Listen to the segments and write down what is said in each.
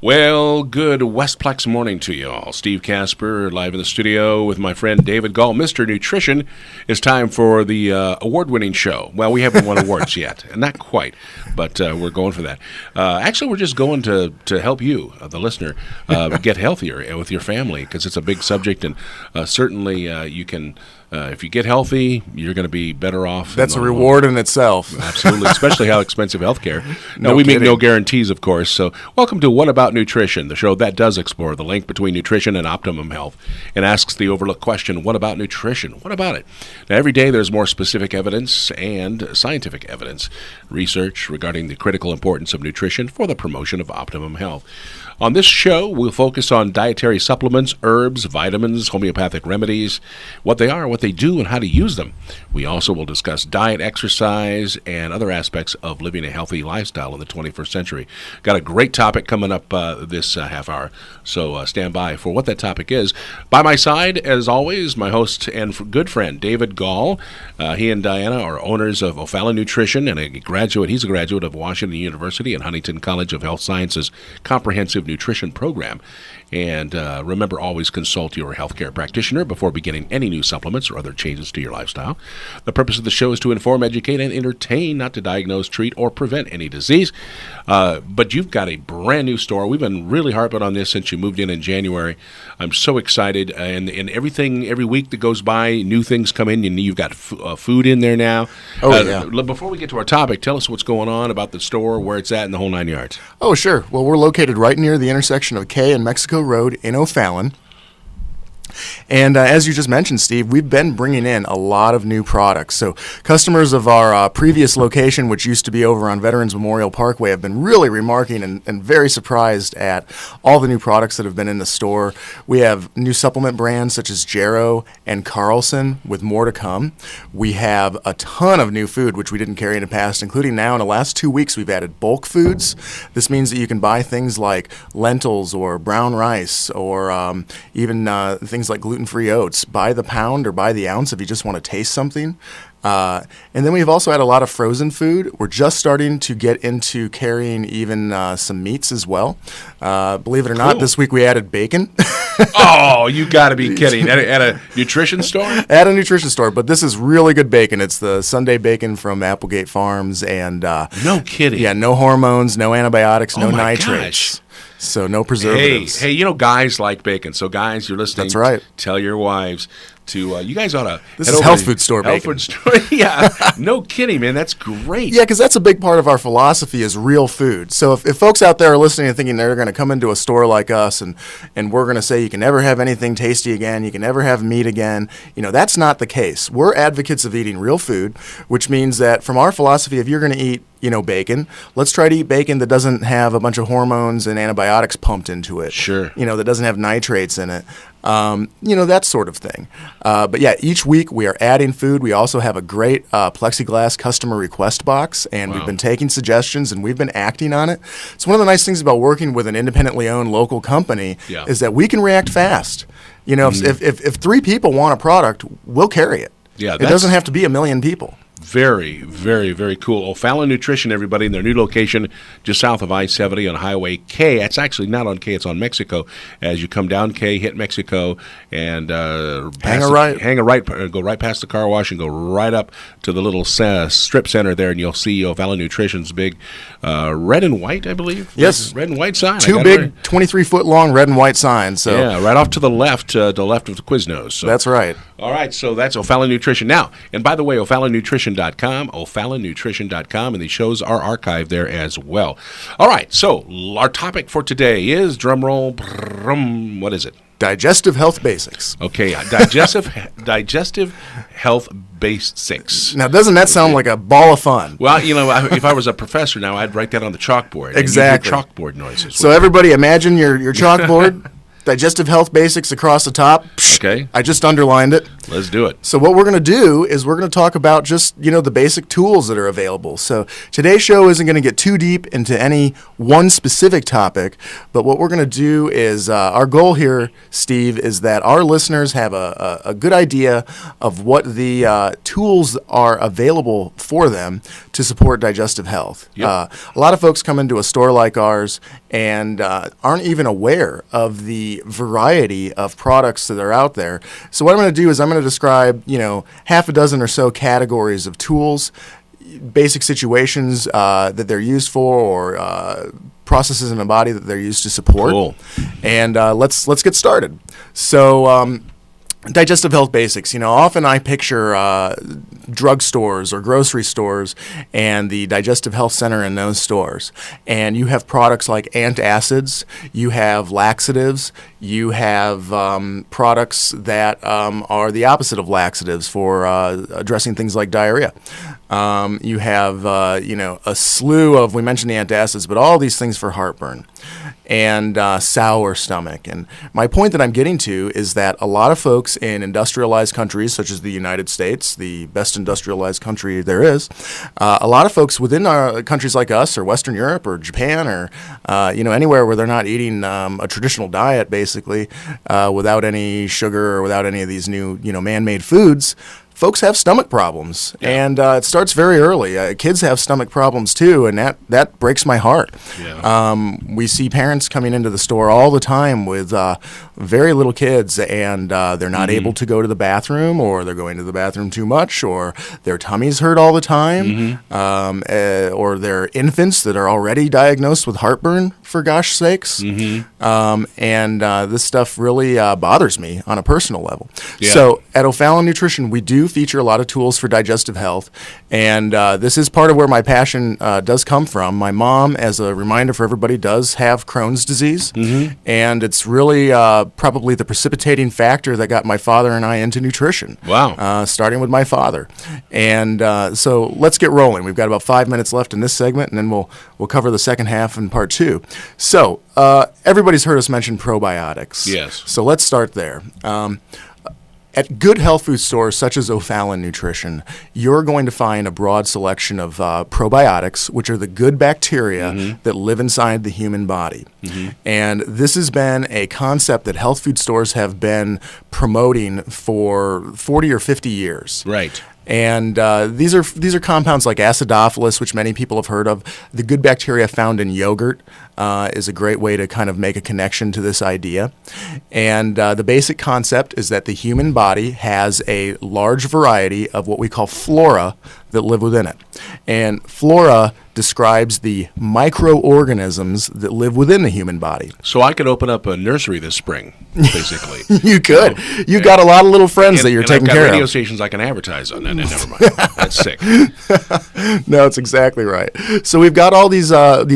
Well, good Westplex morning to you all. Steve Casper live in the studio with my friend David Gall. Mr. Nutrition. It's time for the award-winning show. Well, we haven't won awards yet, and not quite, but we're going for that. Actually, we're just going to help you, the listener, get healthier with your family, because it's a big subject, and certainly you can... if you get healthy, you're going to be better off. That's a reward in itself. Absolutely, especially how expensive healthcare. Now, we make no guarantees, of course. So welcome to What About Nutrition, the show that does explore the link between nutrition and optimum health and asks the overlooked question, what about nutrition? What about it? Now, every day there's more specific evidence and scientific evidence, research regarding the critical importance of nutrition for the promotion of optimum health. On this show, we'll focus on dietary supplements, herbs, vitamins, homeopathic remedies, what they are, what they do, and how to use them. We also will discuss diet, exercise, and other aspects of living a healthy lifestyle in the 21st century. Got a great topic coming up this half hour, so stand by for what that topic is. By my side, as always, my host and good friend, David Gall. He and Diana are owners of O'Fallon Nutrition, and he's a graduate of Washington University and Huntington College of Health Sciences Comprehensive Nutrition Program. And remember, always consult your healthcare practitioner before beginning any new supplements or other changes to your lifestyle. The purpose of the show is to inform, educate, and entertain, not to diagnose, treat, or prevent any disease. But you've got a brand new store. We've been really harping on this since you moved in January. I'm so excited. And everything, every week that goes by, new things come in. You've got food in there now. Yeah. Before we get to our topic, tell us what's going on about the store, where it's at, and the whole 9 yards. Oh, sure. Well, we're located right near the intersection of K and Mexico Road in O'Fallon. And as you just mentioned, Steve, we've been bringing in a lot of new products. So customers of our previous location, which used to be over on Veterans Memorial Parkway, have been really remarking and very surprised at all the new products that have been in the store. We have new supplement brands such as Jarrow and Carlson, with more to come. We have a ton of new food, which we didn't carry in the past, including now in the last 2 weeks, we've added bulk foods. This means that you can buy things like lentils or brown rice or even things like gluten-free oats by the pound or by the ounce if you just want to taste something. And then we've also had a lot of frozen food. We're just starting to get into carrying even some meats as well. Believe it or not, this week we added bacon. Oh, you got to be kidding. At a nutrition store? At a nutrition store, but this is really good bacon. It's the Sunday bacon from Applegate Farms. And no kidding. Yeah, no hormones, no antibiotics, no nitrates. Gosh. So no preservatives. Hey, guys like bacon. So guys, you're listening. That's right. Tell your wives to, you guys ought to. This is health food store bacon. Health food store. Yeah. No kidding, man. That's great. Yeah, because that's a big part of our philosophy is real food. So if folks out there are listening and thinking they're going to come into a store like us and we're going to say you can never have anything tasty again, you can never have meat again, that's not the case. We're advocates of eating real food, which means that from our philosophy, if you're going to eat bacon, let's try to eat bacon that doesn't have a bunch of hormones and antibiotics pumped into it. Sure. That doesn't have nitrates in it. That sort of thing. But yeah, each week we are adding food. We also have a great plexiglass customer request box, and we've been taking suggestions and we've been acting on it. So one of the nice things about working with an independently owned local company is that we can react fast. If 3 people want a product, we'll carry it. Yeah, it doesn't have to be 1 million people. Very, very, very cool. O'Fallon Nutrition, everybody, in their new location just south of I-70 on Highway K. It's actually not on K, it's on Mexico. As you come down K, hit Mexico, and hang a right, go right past the car wash and go right up to the little strip center there, and you'll see O'Fallon Nutrition's big red and white, I believe. Yes. Red and white sign. 2 big 23-foot-long red and white signs. So. Yeah, right off to the left of the Quiznos. So. That's right. All right, so that's O'Fallon Nutrition. Now, and by the way, O'FallonNutrition.com, and the shows are archived there as well. All right, so our topic for today is, drumroll, what is it? Digestive health basics. Okay, digestive health basics. Now, doesn't that sound like a ball of fun? Well, if I was a professor now, I'd write that on the chalkboard. Exactly. And chalkboard noises. So everybody imagine your chalkboard. Digestive health basics across the top. Okay. I just underlined it. Let's do it. So what we're going to do is we're going to talk about just, the basic tools that are available. So today's show isn't going to get too deep into any one specific topic, but what we're going to do is our goal here, Steve, is that our listeners have a good idea of what the tools are available for them to support digestive health. Yep. A lot of folks come into a store like ours and aren't even aware of the variety of products that are out there. So what I'm going to do is I'm going to describe, half a dozen or so categories of tools, basic situations that they're used for, or processes in the body that they're used to support. Cool. And let's get started. So digestive health basics. Often I picture drugstores or grocery stores and the digestive health center in those stores. And you have products like antacids, you have laxatives, you have products that are the opposite of laxatives for addressing things like diarrhea. You have, a slew of, we mentioned the antacids, but all these things for heartburn and sour stomach. And my point that I'm getting to is that a lot of folks in industrialized countries, such as the United States, the best industrialized country there is, a lot of folks within countries like us, or Western Europe, or Japan, or anywhere where they're not eating a traditional diet, basically, without any sugar or without any of these new, man-made foods. Folks have stomach problems, and it starts very early. Kids have stomach problems too, and that breaks my heart. Yeah. We see parents coming into the store all the time with very little kids, and they're not able to go to the bathroom, or they're going to the bathroom too much, or their tummies hurt all the time, or they're infants that are already diagnosed with heartburn, for gosh sakes. And this stuff really bothers me on a personal level. Yeah. So at O'Fallon Nutrition, we do feature a lot of tools for digestive health, and this is part of where my passion does come from. My mom, as a reminder for everybody, does have Crohn's disease, and it's really probably the precipitating factor that got my father and I into nutrition. Wow. Starting with my father. And so let's get rolling. We've got about 5 minutes left in this segment, and then we'll cover the second half in part two. So everybody's heard us mention probiotics. Yes. So let's start there. At good health food stores such as O'Fallon Nutrition, you're going to find a broad selection of probiotics, which are the good bacteria that live inside the human body. And this has been a concept that health food stores have been promoting for 40 or 50 years. Right. And these are compounds like acidophilus, which many people have heard of. The good bacteria found in yogurt is a great way to kind of make a connection to this idea. And the basic concept is that the human body has a large variety of what we call flora that live within it. And flora describes the microorganisms that live within the human body. So I could open up a nursery this spring, basically. You could. You've got a lot of little friends that you're taking care of. I've got radio stations I can advertise on. Never mind. That's sick. No, it's exactly right. So we've got all these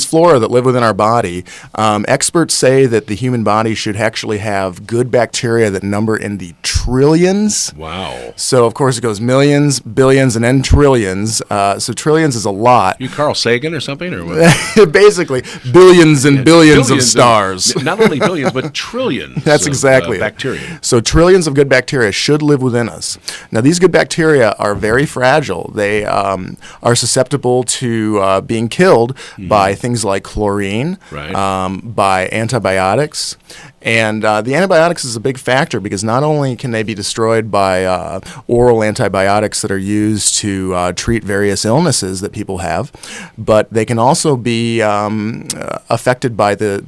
flora that live within our body. Experts say that the human body should actually have good bacteria that number in the trillions. Wow. So, of course, it goes millions, billions, and then trillions. So trillions is a lot. You Carl Sagan or something? Or what? Basically, billions and billions of stars. Not only billions, but trillions. That's exactly it. Bacteria. So trillions of good bacteria should live within us. Now, these good bacteria are very fragile. They are susceptible to being killed by things like chlorine, by antibiotics. And the antibiotics is a big factor because not only can they be destroyed by oral antibiotics that are used to treat various illnesses that people have, but they can also be affected by the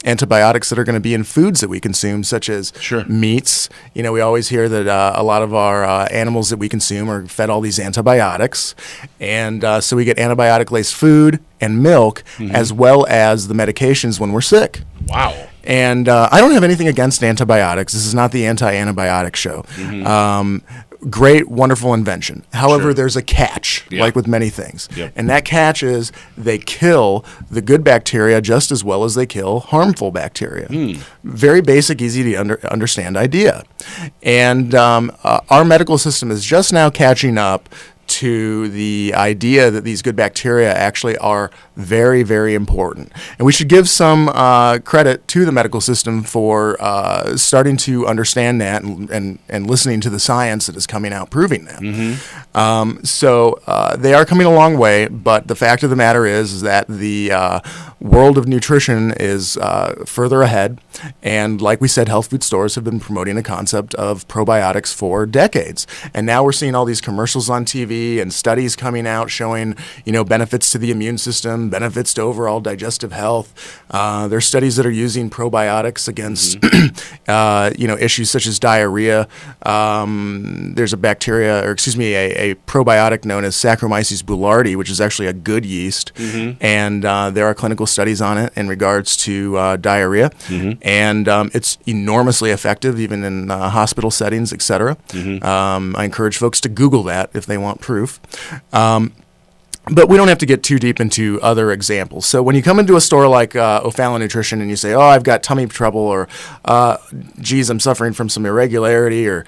antibiotics that are going to be in foods that we consume, such as meats. We always hear that a lot of our animals that we consume are fed all these antibiotics. And so we get antibiotic-laced food and milk, as well as the medications when we're sick. Wow. And I don't have anything against antibiotics. This is not the anti-antibiotic show. Great, wonderful invention. However, there's a catch, like with many things. And that catch is they kill the good bacteria just as well as they kill harmful bacteria. Very basic, easy to understand idea. And our medical system is just now catching up to the idea that these good bacteria actually are very, very important. And we should give some credit to the medical system for starting to understand that and listening to the science that is coming out proving that. So they are coming a long way, but the fact of the matter is that the world of nutrition is further ahead. And like we said, health food stores have been promoting the concept of probiotics for decades. And now we're seeing all these commercials on TV and studies coming out showing, benefits to the immune system, benefits to overall digestive health. There's studies that are using probiotics against, issues such as diarrhea. There's a probiotic known as Saccharomyces boulardii, which is actually a good yeast. And there are clinical studies on it in regards to diarrhea. And it's enormously effective, even in hospital settings, et cetera. I encourage folks to Google that if they want proof. But we don't have to get too deep into other examples. So when you come into a store like O'Fallon Nutrition and you say, I've got tummy trouble, or geez, I'm suffering from some irregularity, or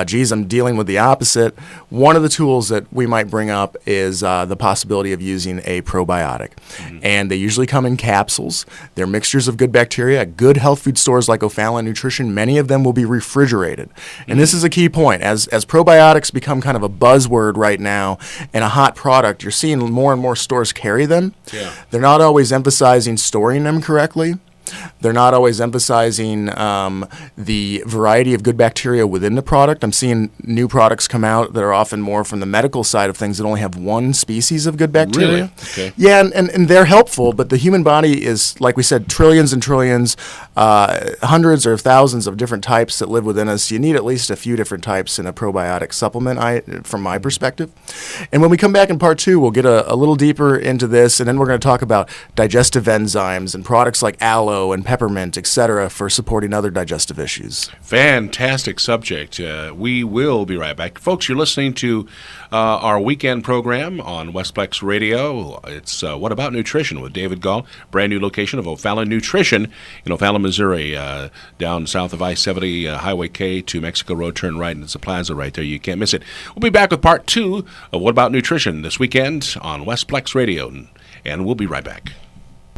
geez, I'm dealing with the opposite, one of the tools that we might bring up is the possibility of using a probiotic. And they usually come in capsules. They're mixtures of good bacteria. At good health food stores like O'Fallon Nutrition, many of them will be refrigerated. And this is a key point. As probiotics become kind of a buzzword right now and a hot product, you're seeing more and more stores carry them. They're not always emphasizing storing them correctly. They're not always emphasizing the variety of good bacteria within the product. I'm seeing new products come out that are often more from the medical side of things that only have one species of good bacteria. Really? Okay. Yeah, and they're helpful, but the human body is, like we said, trillions and trillions, hundreds or thousands of different types that live within us. You need at least a few different types in a probiotic supplement, from my perspective. And when we come back in part 2, we'll get a little deeper into this, and then we're going to talk about digestive enzymes and products like aloe and peppermint, etc., for supporting other digestive issues. Fantastic subject. We will be right back. Folks, you're listening to our weekend program on Westplex Radio. It's What About Nutrition with David Gall, brand new location of O'Fallon Nutrition in O'Fallon, Missouri, down south of I-70, Highway K to Mexico Road, turn right, and it's a plaza right there. You can't miss it. We'll be back with part 2 of What About Nutrition this weekend on Westplex Radio, and we'll be right back.